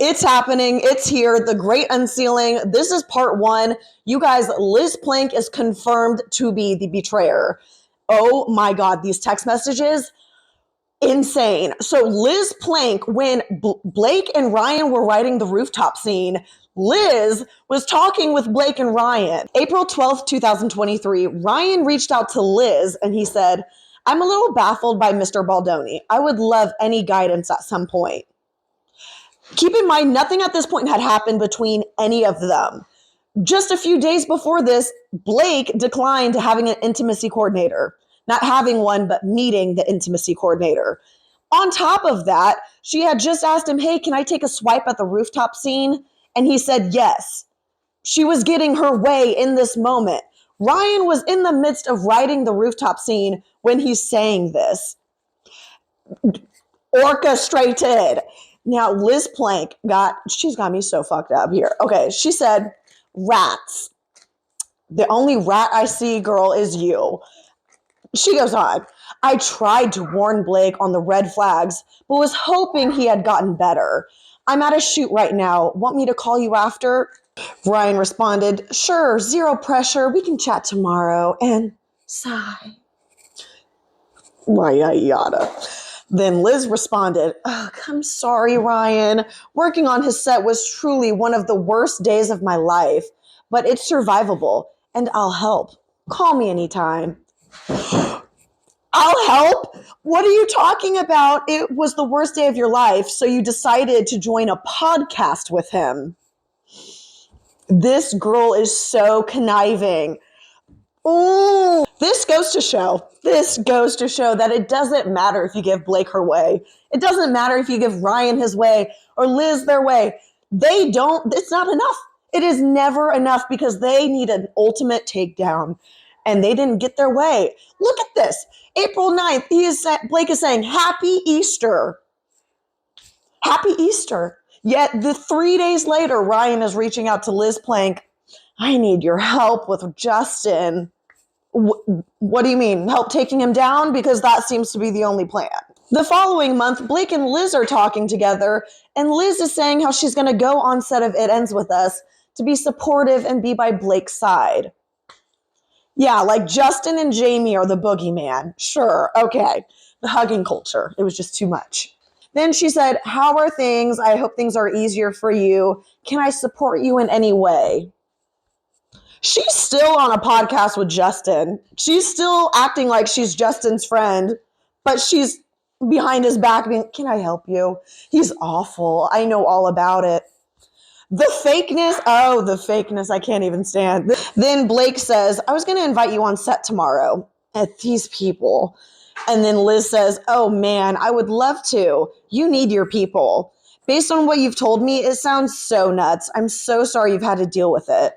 It's happening. It's here. The Great Unsealing. This is part one. You guys, Liz Plank is confirmed to be the betrayer. Oh my God, these text messages, insane. So Liz Plank, when Blake and Ryan were writing the rooftop scene, Liz was talking with Blake and Ryan. April 12th, 2023, Ryan reached out to Liz and he said, "I'm a little baffled by Mr. Baldoni. I would love any guidance at some point." Keep in mind, nothing at this point had happened between any of them. Just a few days before this, Blake declined having an intimacy coordinator. Not having one, but meeting the intimacy coordinator. On top of that, she had just asked him, "Hey, can I take a swipe at the rooftop scene?" And he said yes. She was getting her way in this moment. Ryan was in the midst of writing the rooftop scene when he's saying this. Orchestrated. Now, Liz Plank she's got me so fucked up here. Okay, she said, "Rats. The only rat I see, girl, is you." She goes on, "I tried to warn Blake on the red flags, but was hoping he had gotten better. I'm at a shoot right now. Want me to call you after?" Ryan responded, "Sure, zero pressure. We can chat tomorrow." And sigh. Yada. Then Liz responded, "Ugh, I'm sorry, Ryan. Working on his set was truly one of the worst days of my life, but it's survivable, and I'll help. Call me anytime." I'll help? What are you talking about? It was the worst day of your life, so you decided to join a podcast with him. This girl is so conniving. Ooh, this goes to show that it doesn't matter if you give Blake her way. It doesn't matter if you give Ryan his way or Liz their way. It's not enough. It is never enough because they need an ultimate takedown and they didn't get their way. Look at this. April 9th, Blake is saying, "Happy Easter." Happy Easter. Yet 3 days later, Ryan is reaching out to Liz Plank. "I need your help with Justin." What do you mean? Help taking him down? Because that seems to be the only plan. The following month, Blake and Liz are talking together, and Liz is saying how she's going to go on set of It Ends With Us to be supportive and be by Blake's side. Yeah, like Justin and Jamie are the boogeyman. Sure, okay. The hugging culture. It was just too much. Then she said, "How are things? I hope things are easier for you. Can I support you in any way?" She's still on a podcast with Justin. She's still acting like she's Justin's friend, but she's behind his back being, "Can I help you? He's awful. I know all about it." The fakeness I can't even stand. Then Blake says, "I was going to invite you on set tomorrow." At these people. And then Liz says, "Oh man, I would love to. You need your people. Based on what you've told me, it sounds so nuts. I'm so sorry you've had to deal with it."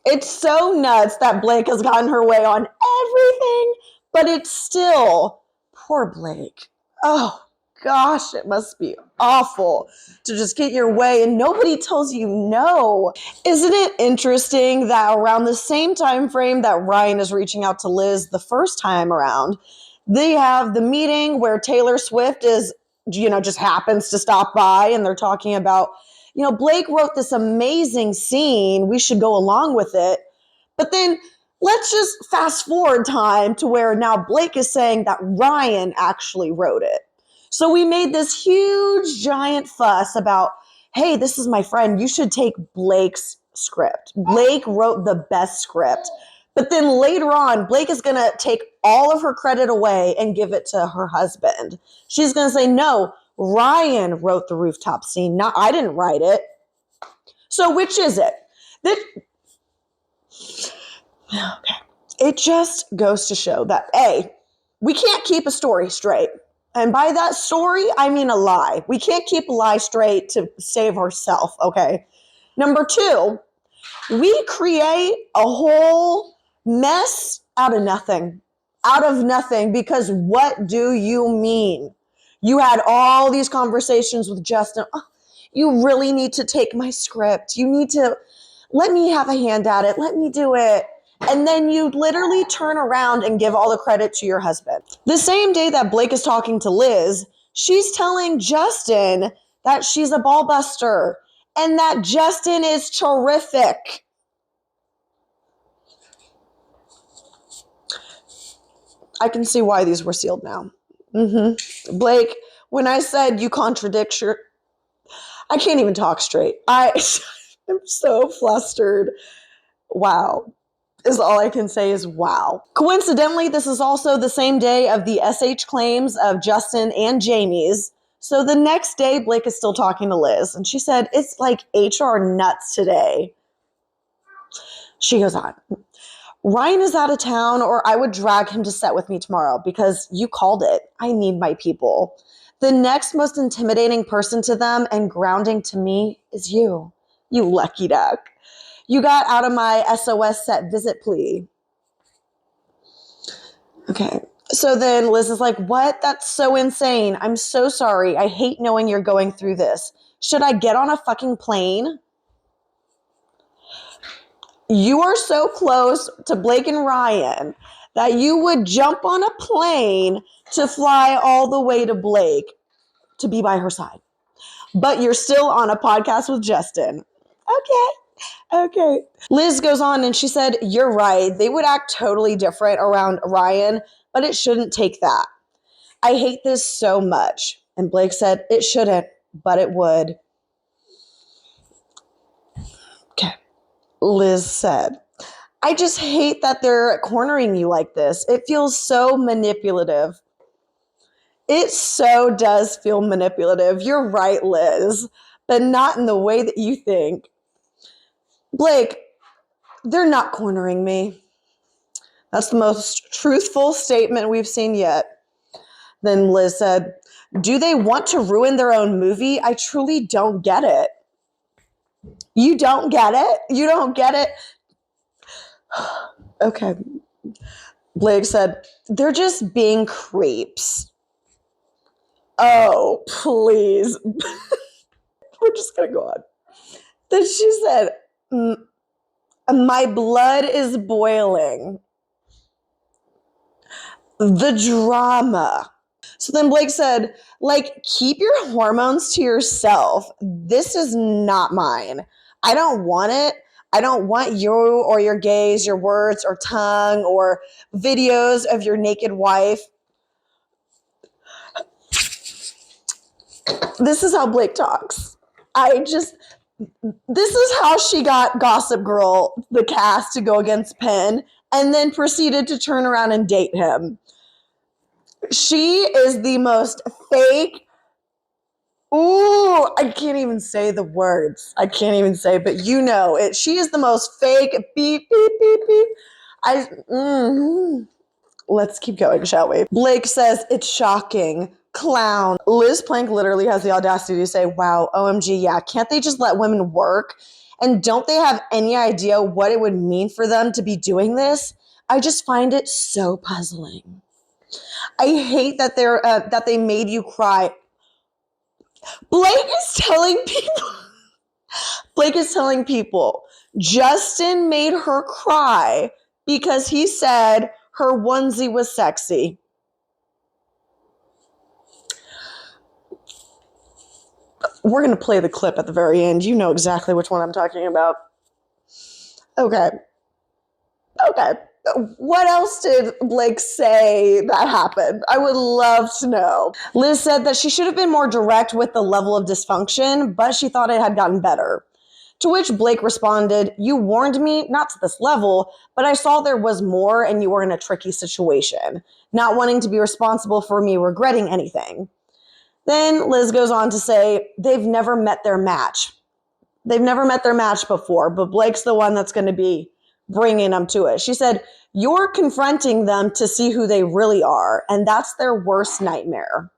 It's so nuts that Blake has gotten her way on everything, but it's still, poor Blake. Oh gosh, it must be awful to just get your way and nobody tells you no. Isn't it interesting that around the same time frame that Ryan is reaching out to Liz the first time around, they have the meeting where Taylor Swift is, just happens to stop by and they're talking about, Blake wrote this amazing scene. We should go along with it. But then let's just fast forward time to where now Blake is saying that Ryan actually wrote it. So we made this huge giant fuss about, "Hey, this is my friend. You should take Blake's script. Blake wrote the best script." But then later on, Blake is going to take all of her credit away and give it to her husband. She's going to say, "No, Ryan wrote the rooftop scene. Not, I didn't write it." So which is it? Okay. It just goes to show that A, we can't keep a story straight. And by that story, I mean a lie. We can't keep a lie straight to save ourselves, okay? Number two, we create a whole mess out of nothing. Because what do you mean? You had all these conversations with Justin. "Oh, you really need to take my script. You need to let me have a hand at it. Let me do it." And then you literally turn around and give all the credit to your husband. The same day that Blake is talking to Liz, she's telling Justin that she's a ball buster, and that Justin is terrific. I can see why these were sealed now. Blake, when I said you contradict your... I can't even talk straight. I'm so flustered. Wow. Is all I can say is wow. Coincidentally, this is also the same day of the SH claims of Justin and Jamie's. So the next day, Blake is still talking to Liz, and she said, it's like HR nuts today. She goes on, Ryan is out of town, or I would drag him to set with me tomorrow because you called it. I need my people. The next most intimidating person to them and grounding to me is you. You lucky duck. You got out of my SOS set visit plea. Okay. So then Liz is like, what? That's so insane. I'm so sorry. I hate knowing you're going through this. Should I get on a fucking plane? You are so close to Blake and Ryan that you would jump on a plane to fly all the way to Blake to be by her side. But you're still on a podcast with Justin. Okay. Liz goes on and she said, you're right. They would act totally different around Ryan, but it shouldn't take that. I hate this so much. And Blake said, it shouldn't, but it would. Okay. Liz said, I just hate that they're cornering you like this. It feels so manipulative. It so does feel manipulative. You're right, Liz, but not in the way that you think. Blake, they're not cornering me. That's the most truthful statement we've seen yet. Then Liz said, do they want to ruin their own movie? I truly don't get it. You don't get it? You don't get it? Okay. Blake said, they're just being creeps. Oh, please. We're just going to go on. Then she said, my blood is boiling. The drama. So then Blake said, like, keep your hormones to yourself. This is not mine. I don't want it. I don't want you or your gaze, your words or tongue or videos of your naked wife. This is how Blake talks. This is how she got Gossip Girl, the cast, to go against Penn and then proceeded to turn around and date him. She is the most fake. Ooh, I can't even say the words. I can't even say, but you know it. She is the most fake. Beep, beep, beep, beep. Let's keep going, shall we? Blake says, it's shocking. Clown. Liz Plank literally has the audacity to say, wow, OMG, yeah, can't they just let women work? And don't they have any idea what it would mean for them to be doing this? I just find it so puzzling. I hate that they made you cry. Blake is telling people Justin made her cry because he said her onesie was sexy. We're going to play the clip at the very end. You know exactly which one I'm talking about. Okay. What else did Blake say that happened? I would love to know. Liz said that she should have been more direct with the level of dysfunction, but she thought it had gotten better. To which Blake responded, you warned me, not to this level, but I saw there was more and you were in a tricky situation, not wanting to be responsible for me regretting anything. Then Liz goes on to say, they've never met their match. They've never met their match before, but Blake's the one that's going to be bringing them to it. She said, you're confronting them to see who they really are, and that's their worst nightmare.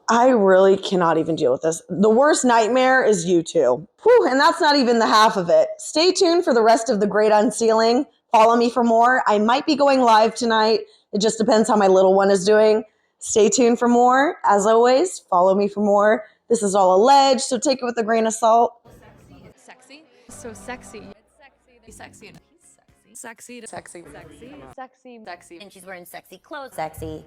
I really cannot even deal with this. The worst nightmare is you two. Whew, and that's not even the half of it. Stay tuned for the rest of the Great Unsealing. Follow me for more. I might be going live tonight. It just depends how my little one is doing. Stay tuned for more. As always, follow me for more. This is all alleged, so take it with a grain of salt. Sexy. So sexy. Sexy. Sexy. Sexy. Sexy. Sexy. Sexy. And she's wearing sexy clothes. Sexy.